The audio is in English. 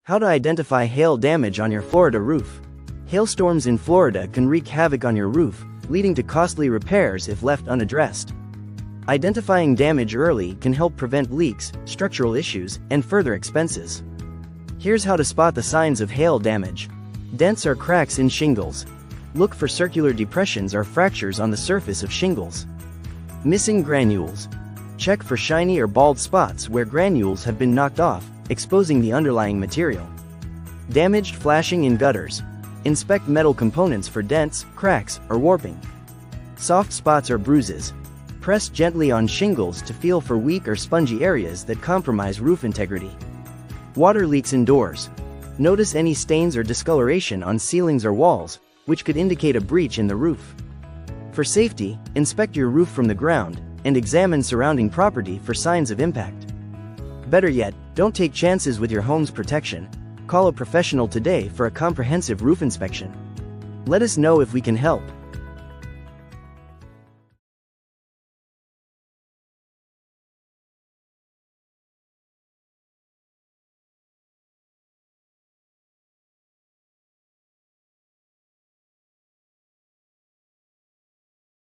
How to identify hail damage on your Florida roof. Hailstorms in Florida can wreak havoc on your roof, leading to costly repairs if left unaddressed. Identifying damage early can help prevent leaks, structural issues, and further expenses. Here's how to spot the signs of hail damage. Dents are cracks in shingles. Look for circular depressions or fractures on the surface of shingles. Missing granules. Check for shiny or bald spots where granules have been knocked off, exposing the underlying material. Damaged flashing in gutters. Inspect metal components for dents, cracks, or warping. Soft spots or bruises. Press gently on shingles to feel for weak or spongy areas that compromise roof integrity. Water leaks indoors. Notice any stains or discoloration on ceilings or walls, which could indicate a breach in the roof. For safety, inspect your roof from the ground and examine surrounding property for signs of impact. Better yet, don't take chances with your home's protection. Call a professional today for a comprehensive roof inspection. Let us know if we can help.